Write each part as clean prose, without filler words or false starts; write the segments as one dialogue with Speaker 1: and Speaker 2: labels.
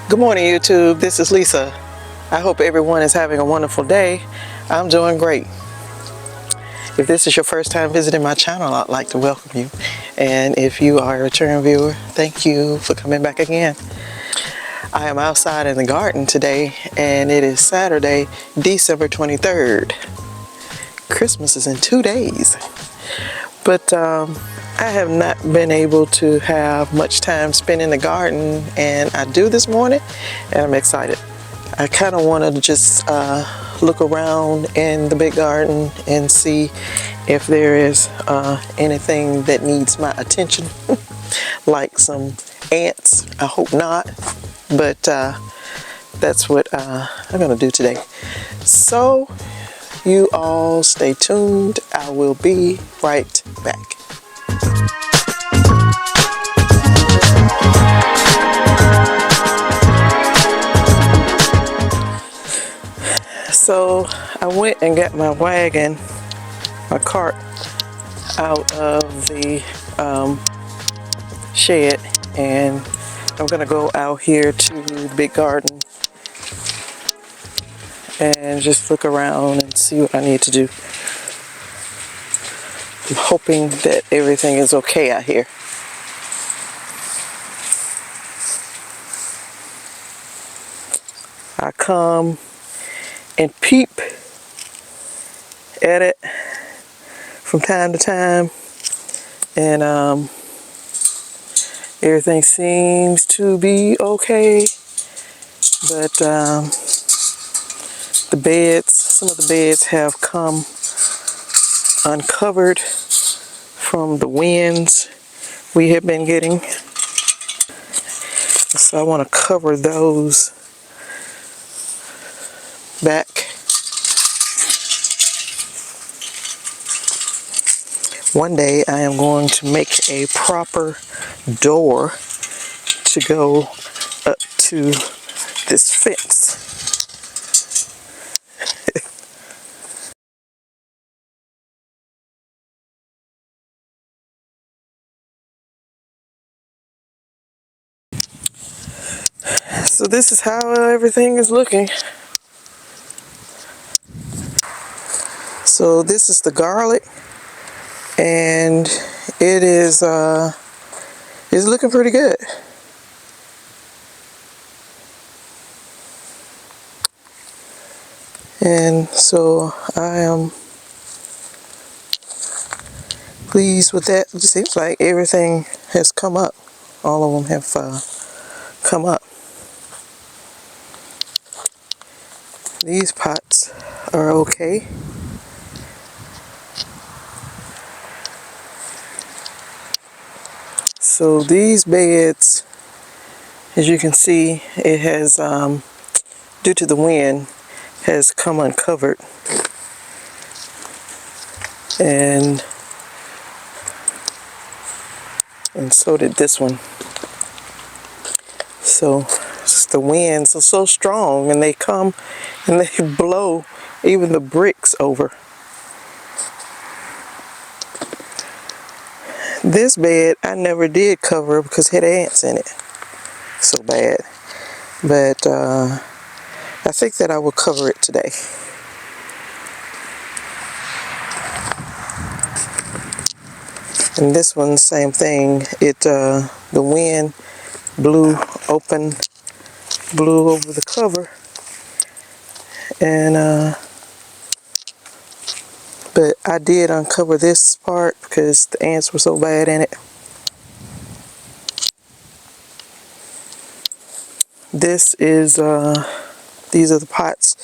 Speaker 1: Good morning, YouTube. This is Lisa. I hope everyone is having a wonderful day. I'm doing great. If this is your first time visiting my channel, I'd like to welcome you. And if you are a return viewer, thank you for coming back again. I am outside in the garden today, and it is Saturday, December 23rd. Christmas is in 2 days. But I have not been able to have much time spent in the garden, and I do this morning, and I'm excited. I kind of want to just look around in the big garden and see if there is anything that needs my attention, like some ants. I hope not, but that's what I'm going to do today. So you all stay tuned. I will be right back. So I went and got my wagon, my cart, out of the shed, and I'm gonna go out here to the big garden and just look around and see what I need to do. I'm hoping that everything is okay out here. I come and peep at it from time to time, and everything seems to be okay, but the beds, some of the beds have come uncovered from the winds we have been getting, so I want to cover those back. One day I am going to make a proper door to go up to this fence. So this is how everything is looking. So this is the garlic, and it is looking pretty good. And so I am pleased with that. It seems like everything has come up. All of them have come up. These pots are okay. So these beds, as you can see, it has, due to the wind, has come uncovered. And so did this one. So the winds are so strong, and they come and they blow even the bricks over. This bed I never did cover because it had ants in it so bad, but I think that I will cover it today. And this one, same thing. It the wind blew over the cover, and but I did uncover this part because the ants were so bad in it. This is these are the pots.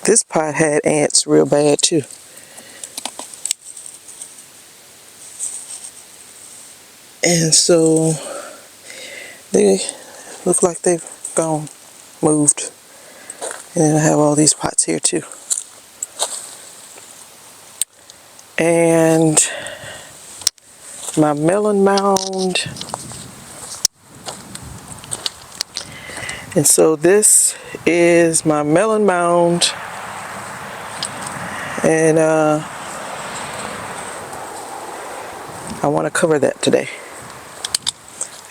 Speaker 1: This pot had ants real bad too. And so they look like they've moved. And then I have all these pots here too. And my melon mound. And so this is my melon mound. And I want to cover that today.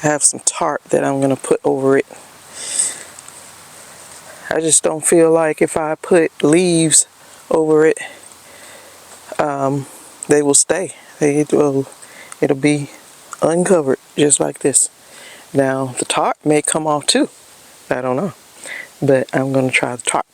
Speaker 1: I have some tarp that I'm going to put over it. I just don't feel like if I put leaves over it, they will stay. It'll be uncovered just like this. Now the tarp may come off too. I don't know, but I'm gonna try the tarp.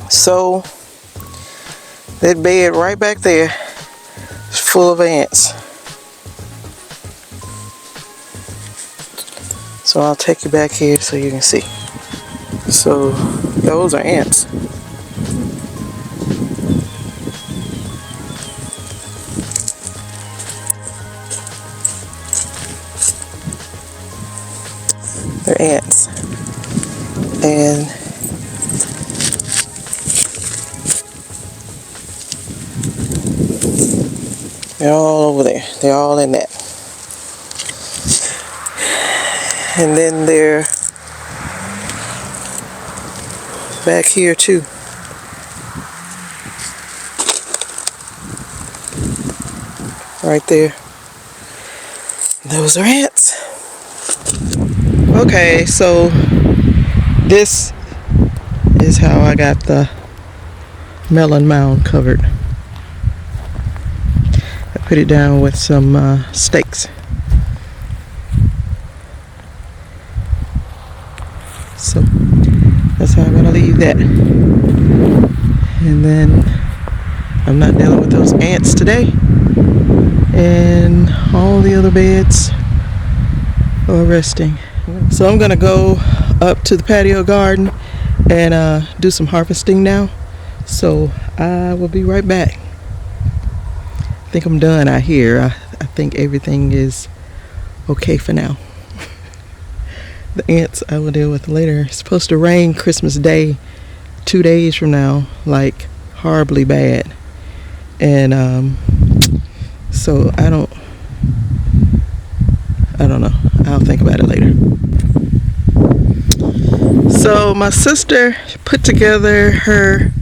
Speaker 1: So that bed right back there is full of ants. So I'll take you back here so you can see. So those are ants. They're ants. And they're all over there. They're all in that. And then they're back here too. Right there. Those are ants. Okay, so this is how I got the melon mound covered. Put it down with some stakes. So that's how I'm gonna leave that. And then I'm not dealing with those ants today. And all the other beds are resting. So I'm gonna go up to the patio garden and do some harvesting now. So I will be right back. I think I'm done out here. I think everything is okay for now. The ants I will deal with later. It's supposed to rain Christmas Day 2 days from now, like horribly bad. And so I don't know. I'll think about it later. So my sister put together her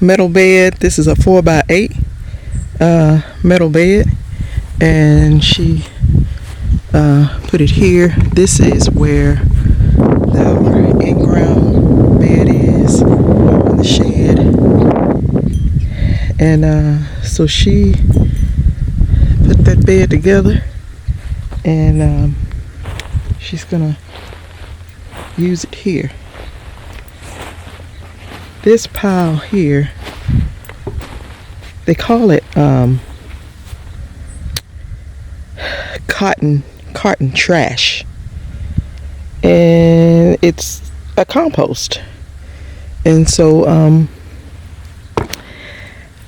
Speaker 1: metal bed. This is a 4x8 metal bed, and she put it here. This is where the in-ground bed is in the shed. And so she put that bed together, and she's gonna use it here. This pile here, they call it cotton trash, and it's a compost. And so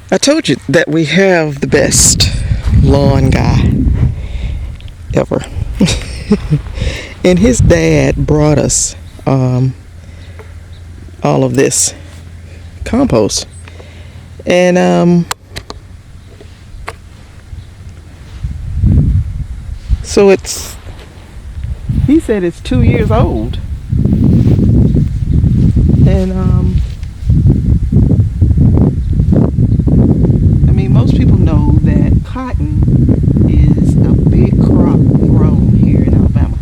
Speaker 1: I told you that we have the best lawn guy ever. And his dad brought us all of this compost, and so he said it's 2 years old. And I mean, most people know that cotton is a big crop grown here in Alabama.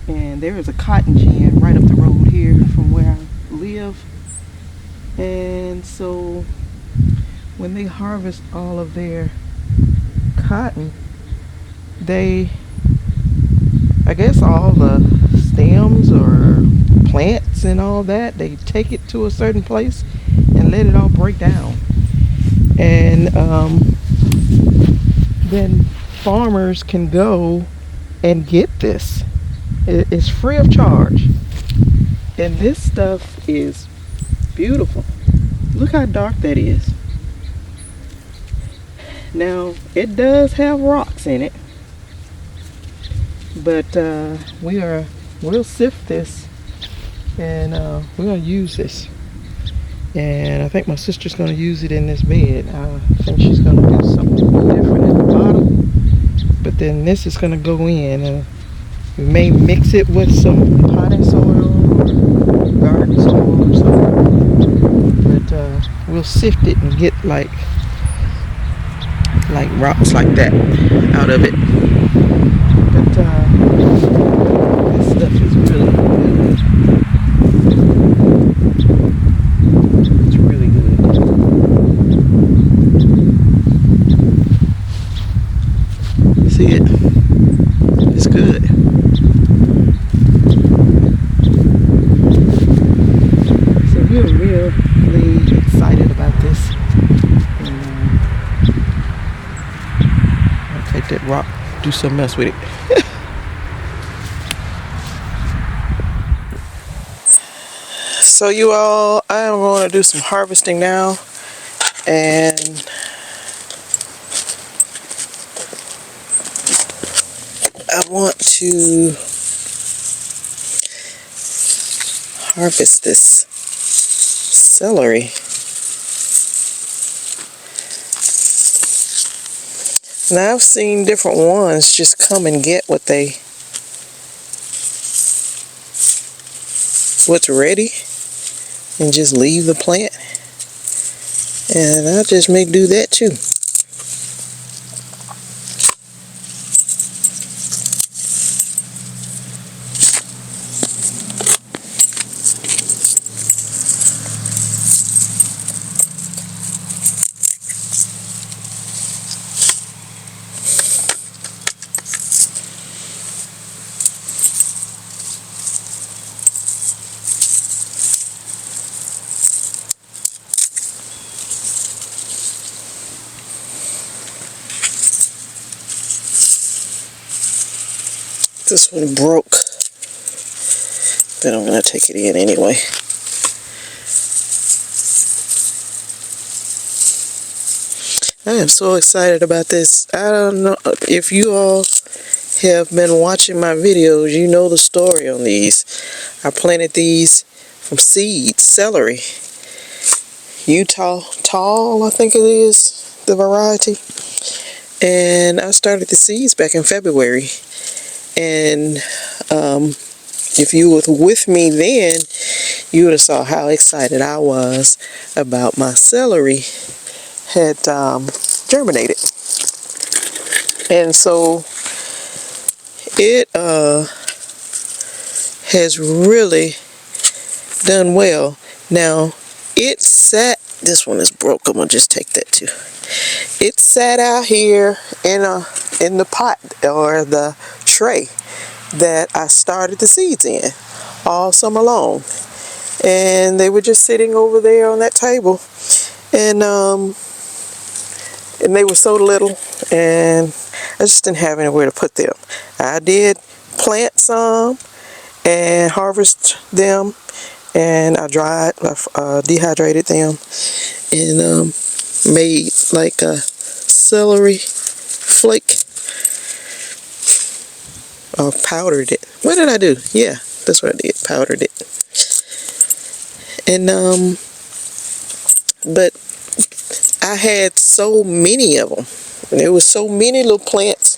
Speaker 1: And there is a cotton gin right up the road here from where I live. And so when they harvest all of their cotton, they, I guess all the stems or plants and all that, they take it to a certain place and let it all break down. And then farmers can go and get this It's free of charge. And this stuff is beautiful. Look how dark that is. Now, it does have rocks in it. But we'll sift this, and we're going to use this. And I think my sister's going to use it in this bed. I think she's going to do something different at the bottom. But then this is going to go in, and we may mix it with some potting soil or garden soil or something. But we'll sift it and get like rocks like that out of it. But this stuff is really good. It's really good. See it? It's good. So we're really excited about this. And, I'll take that rock, do something else with it. So you all, I am going to do some harvesting now, and I want to harvest this celery. Now I've seen different ones just come and get what's ready and just leave the plant, and I just may do that too. This one broke, but I'm going to take it in anyway. I am so excited about this. I don't know if you all have been watching my videos, you know the story on these. I planted these from seeds, celery. Utah Tall, I think it is, the variety. And I started the seeds back in February. And if you were with me then, you would have saw how excited I was about my celery had germinated. And so it has really done well. Now it sat, this one is broke, I'm gonna just take that too. It sat out here in the pot or the tray that I started the seeds in all summer long, and they were just sitting over there on that table, and they were so little, and I just didn't have anywhere to put them. I did plant some and harvest them, and I dehydrated them, and made like a celery flake, or powdered it. What did I do? Yeah, that's what I did, powdered it. And but I had so many of them. There was so many little plants,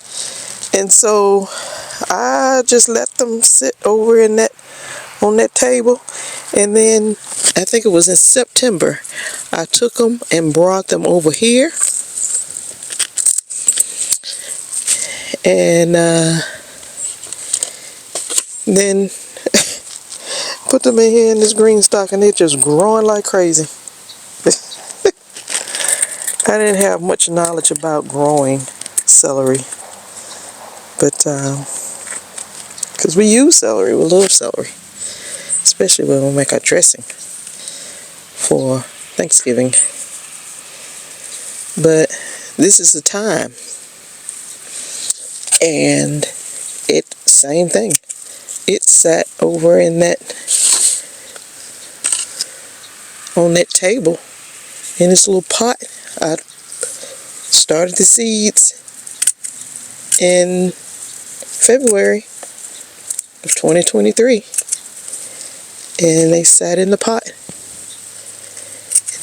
Speaker 1: and so I just let them sit over in on that table. And then I think it was in September, I took them and brought them over here, and then put them in here in this green stock, and they're just growing like crazy. I didn't have much knowledge about growing celery, but because we use celery, we love celery, especially when we make our dressing for Thanksgiving. But this is the time, and same thing. it sat over in that, on that table in this little pot. I started the seeds in February of 2023, and they sat in the pot.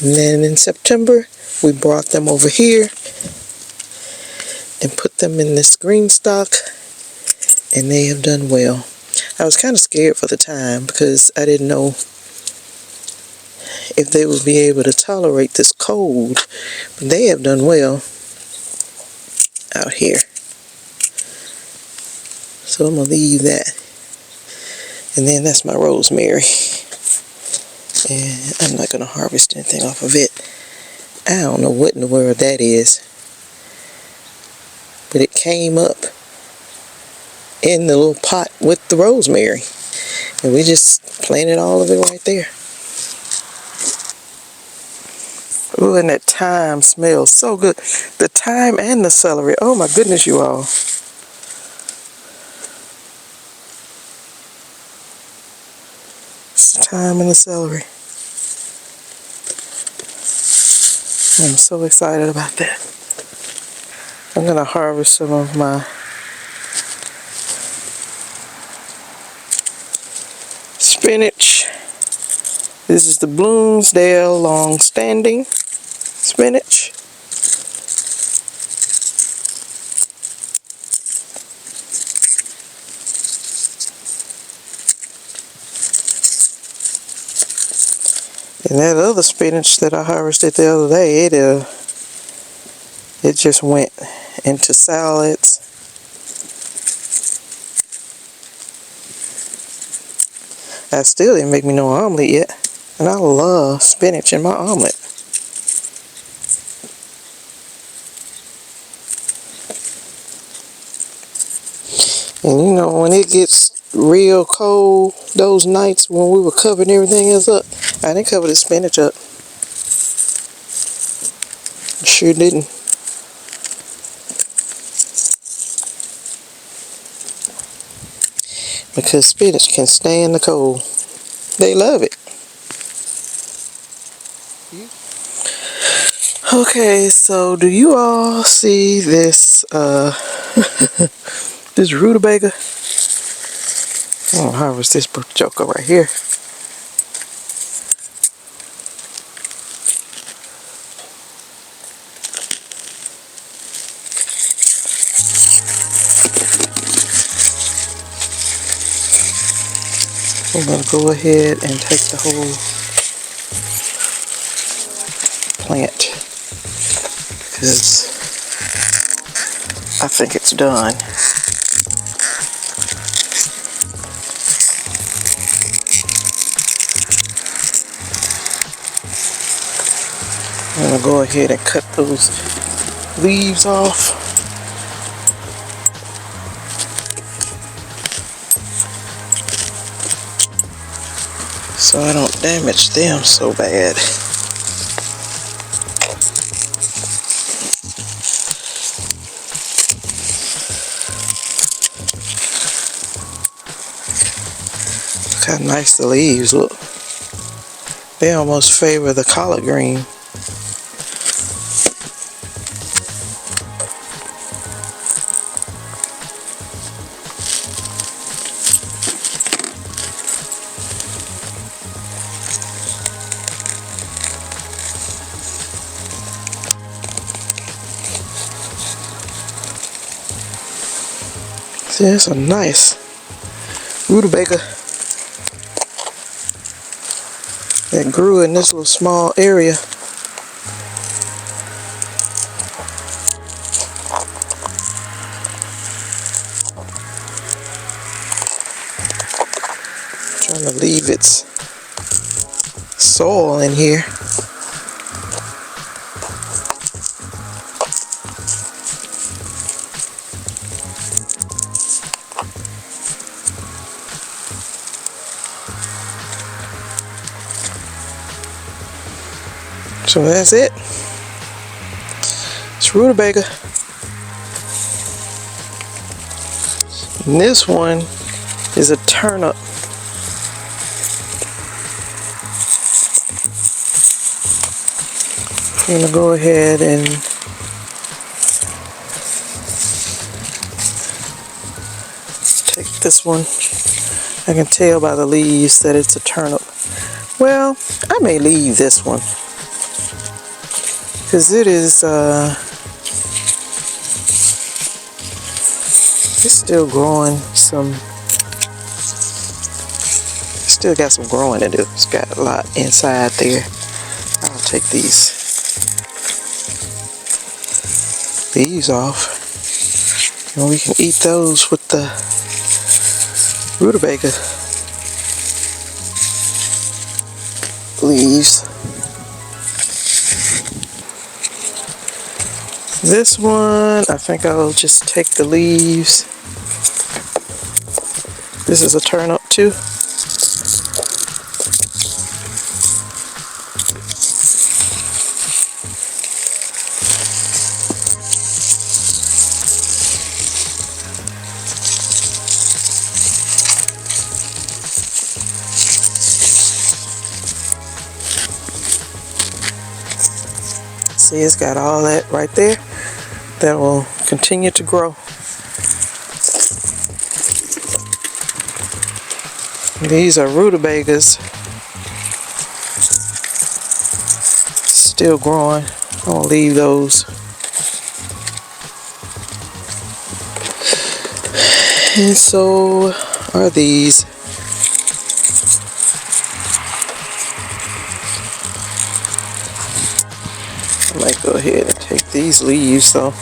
Speaker 1: And then in September we brought them over here and put them in this green stock, and they have done well. I was kind of scared for the time because I didn't know if they would be able to tolerate this cold, but they have done well out here. So I'm gonna leave that. And then that's my rosemary, and I'm not gonna harvest anything off of it. I don't know what in the world that is, but it came up in the little pot with the rosemary, and we just planted all of it right there. Ooh, and that thyme smells so good. The thyme and the celery. Oh my goodness, you all. It's the thyme and the celery. I'm so excited about that. I'm going to harvest some of my spinach. This is the Bloomsdale long-standing spinach. And that other spinach that I harvested the other day, it just went into salads. I still didn't make me no omelet yet, and I love spinach in my omelet. And you know, when it gets real cold, those nights when we were covering everything else up, I didn't cover the spinach up. I sure didn't. Because spinach can stand the cold. They love it. Okay, so do you all see this this rutabaga? I'm gonna harvest this joker right here. I'm going to go ahead and take the whole plant because I think it's done. I'm going to go ahead and cut those leaves off. So I don't damage them so bad. Look how nice the leaves look. They almost favor the collard green. See, that's a nice rutabaga that grew in this little small area. Trying to leave its soil in here. So that's it. It's rutabaga. And this one is a turnip. I'm going to go ahead and take this one. I can tell by the leaves that it's a turnip. Well, I may leave this one because it is it's still growing some. Still got some growing to do. It's got a lot inside there. I'll take these leaves off, and we can eat those with the rutabaga leaves. This one, I think I'll just take the leaves. This is a turnip too. See, it's got all that right there that will continue to grow. These are rutabagas, still growing. I'm gonna leave those. And so are these. I might go ahead and take these leaves, so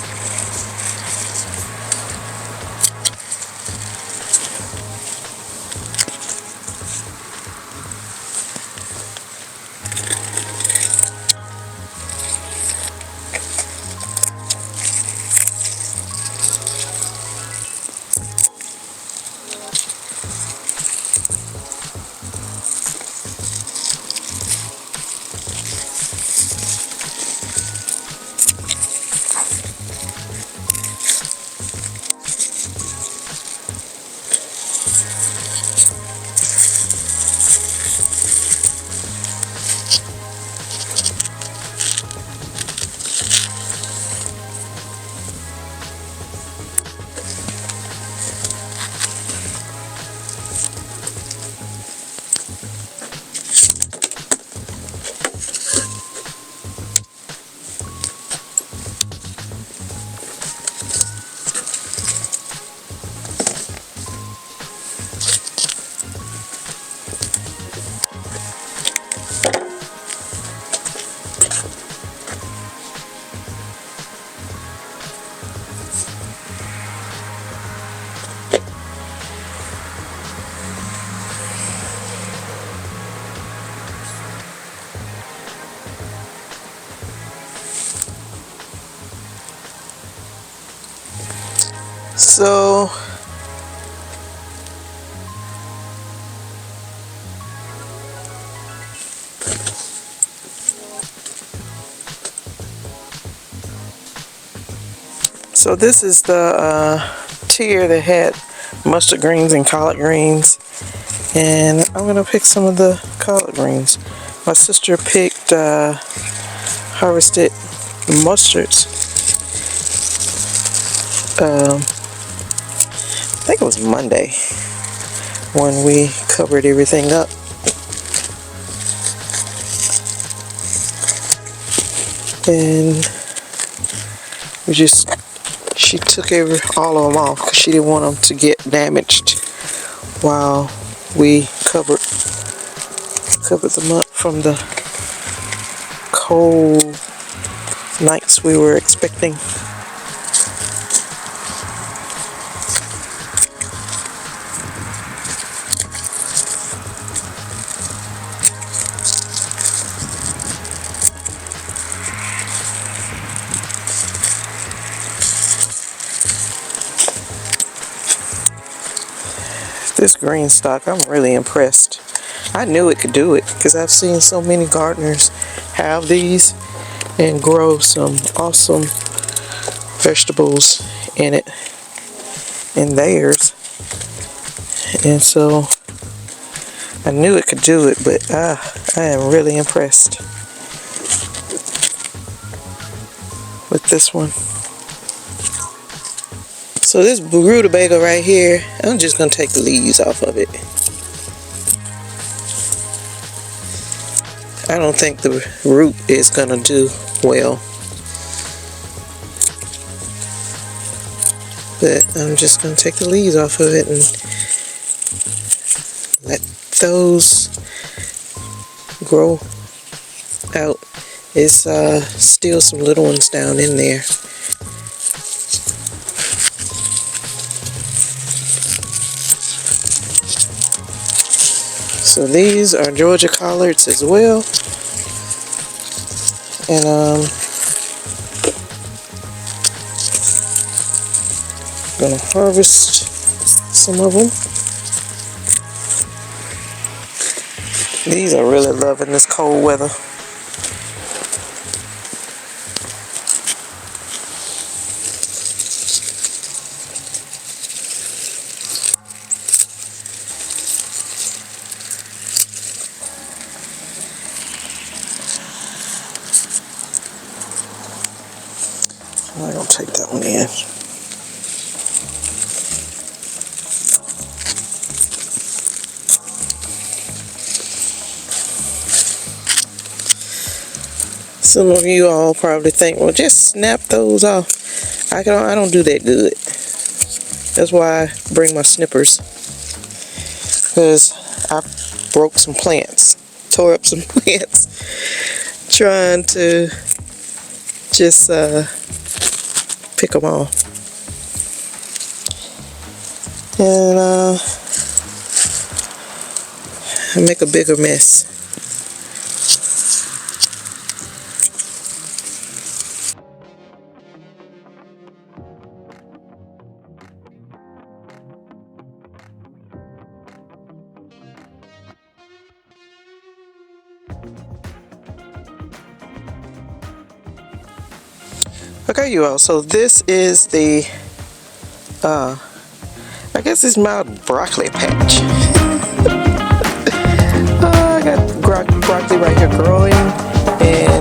Speaker 1: So this is the tier that had mustard greens and collard greens, and I'm gonna pick some of the collard greens. My sister picked harvested mustards. I think it was Monday when we covered everything up. And she took all of them off because she didn't want them to get damaged while we covered them up from the cold nights we were expecting. This green stock, I'm really impressed. I knew it could do it because I've seen so many gardeners have these and grow some awesome vegetables in theirs. And so I knew it could do it, but I am really impressed with this one. So this rutabaga right here, I'm just gonna take the leaves off of it. I don't think the root is gonna do well, but I'm just gonna take the leaves off of it and let those grow out. It's still some little ones down in there. So these are Georgia collards as well, and gonna harvest some of them. These are really loving this cold weather. I'm gonna take that one in. Some of you all probably think, well, just snap those off. I don't do that good. That's why I bring my snippers, because I broke some plants, tore up some plants, trying to just pick them off. And make a bigger mess. Okay, you all, so this is the I guess it's my broccoli patch. I got broccoli right here growing in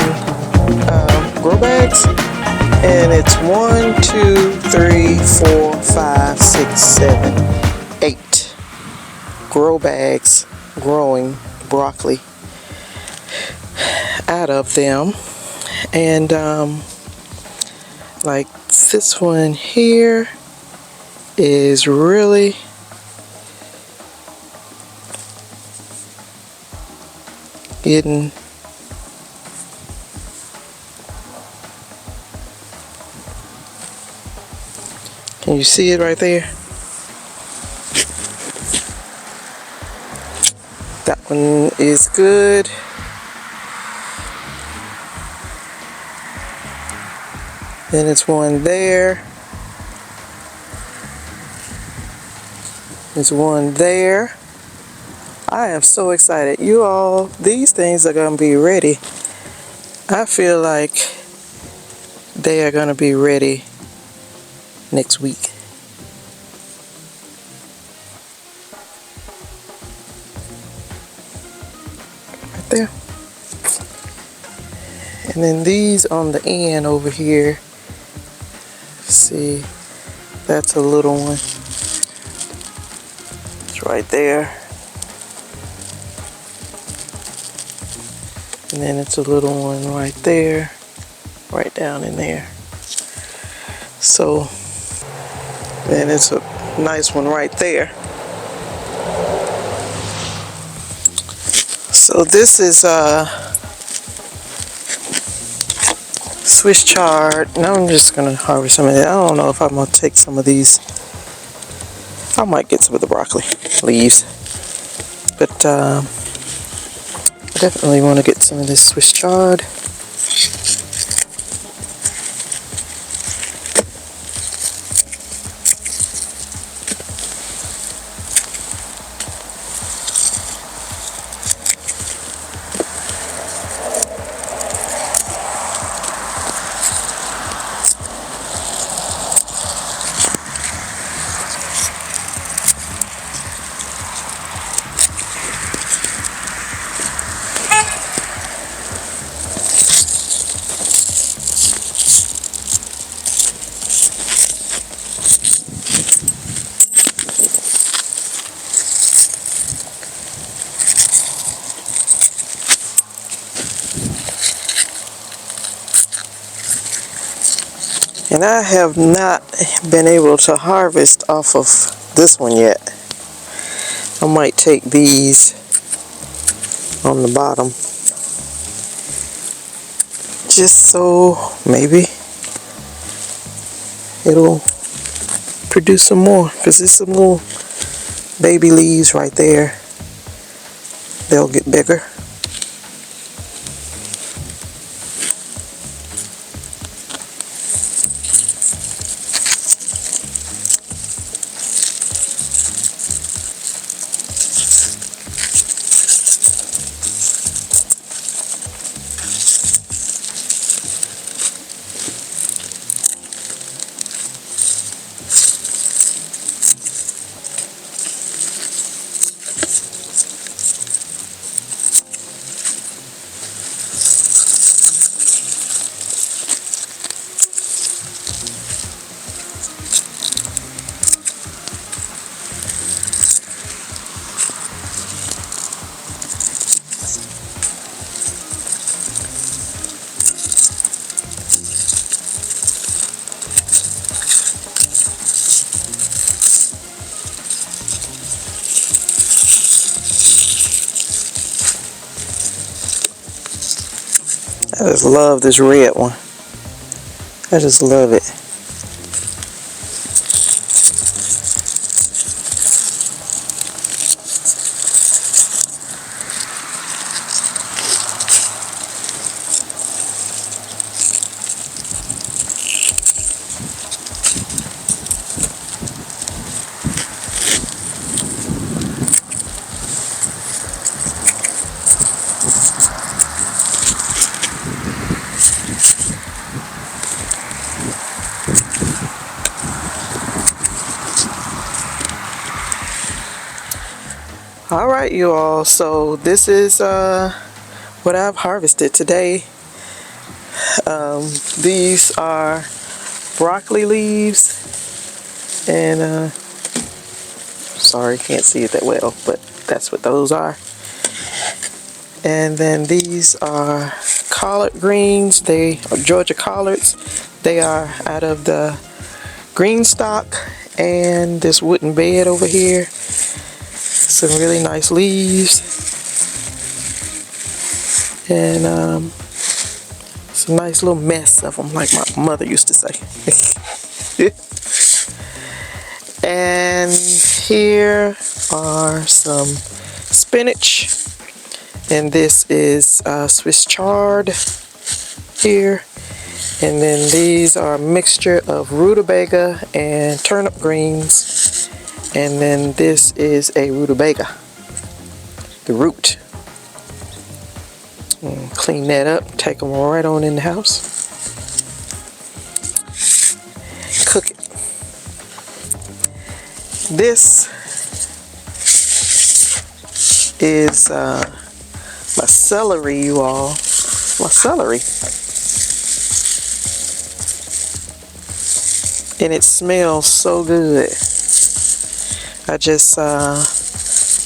Speaker 1: grow bags, and it's 1, 2, 3, 4, 5, 6, 7, 8 grow bags growing broccoli out of them. And like this one here is really getting can you see it right there? That one is good. Then it's one there. There's one there. I am so excited. You all, these things are going to be ready. I feel like they are going to be ready next week. Right there. And then these on the end over here. See, that's a little one. It's right there. And then it's a little one right there, right down in there. So, then it's a nice one right there. So this is Swiss chard. Now I'm just gonna harvest some of that. I don't know if I'm gonna take some of these. I might get some of the broccoli leaves, but I definitely want to get some of this Swiss chard. And I have not been able to harvest off of this one yet. I might take these on the bottom just so maybe it'll produce some more, because there's some little baby leaves right there. They'll get bigger. I just love this red one. I just love it. Alright, you all, so this is what I've harvested today. These are broccoli leaves, and sorry, can't see it that well, but that's what those are. And then these are collard greens. They are Georgia collards. They are out of the green stock, and this wooden bed over here. Some really nice leaves, and some nice little mess of them, like my mother used to say. And here are some spinach, and this is Swiss chard here. And then these are a mixture of rutabaga and turnip greens. And then this is a rutabaga, the root. And clean that up, take them right on in the house. Cook it. This is my celery, you all. My celery. And it smells so good. I just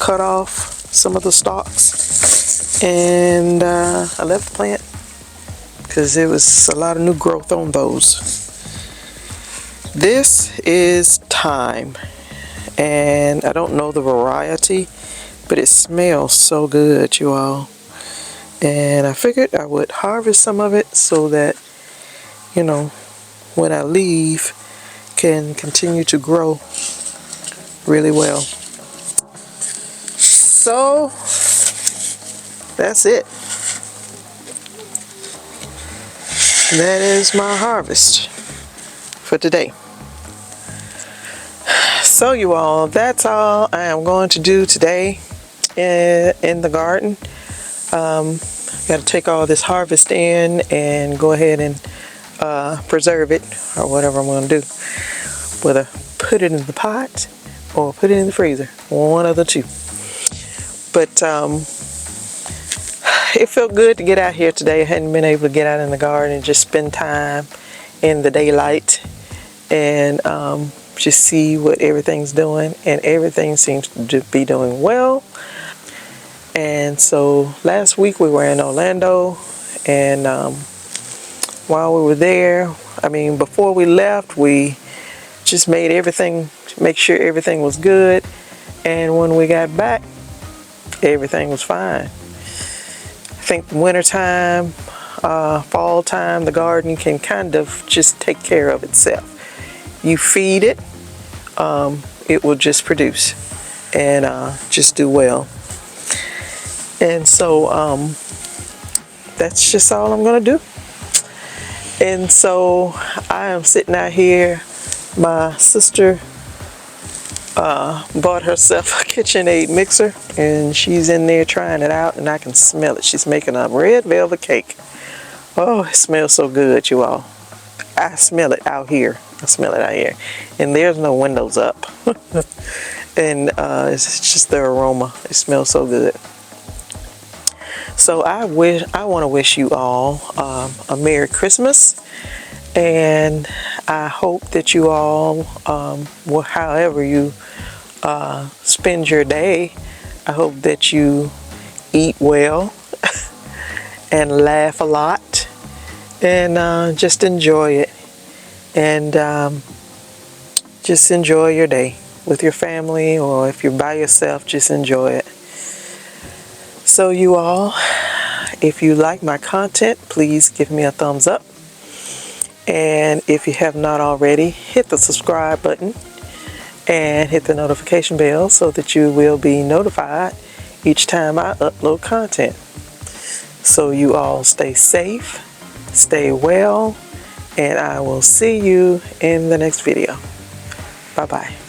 Speaker 1: cut off some of the stalks, and I left the plant because there was a lot of new growth on those. This is thyme, and I don't know the variety, but it smells so good, you all. And I figured I would harvest some of it so that, you know, when I leave, can continue to grow really well. So that's it. That is my harvest for today. So you all, that's all I am going to do today in the garden. Got to take all this harvest in and go ahead and preserve it, or whatever I'm going to do. Whether put it in the pot or put it in the freezer, one of the two. But it felt good to get out here today. I hadn't been able to get out in the garden and just spend time in the daylight and just see what everything's doing, and everything seems to be doing well. And so last week we were in Orlando, and while we were there. I mean, before we left, we just make sure everything was good. And when we got back, everything was fine. I think winter time, fall time, the garden can kind of just take care of itself. You feed it, it will just produce and just do well. And so that's just all I'm gonna do. And so I am sitting out here. My sister bought herself a KitchenAid mixer, and she's in there trying it out, and I can smell it. She's making a red velvet cake. Oh, it smells so good, you all. I smell it out here. And there's no windows up. And it's just the aroma. It smells so good. So I want to wish you all a Merry Christmas, and I hope that you all, however you spend your day, I hope that you eat well and laugh a lot and just enjoy it, and just enjoy your day with your family, or if you're by yourself, just enjoy it. So you all, if you like my content, please give me a thumbs up. And if you have not already, hit the subscribe button and hit the notification bell so that you will be notified each time I upload content. So you all stay safe, stay well, and I will see you in the next video. Bye-bye.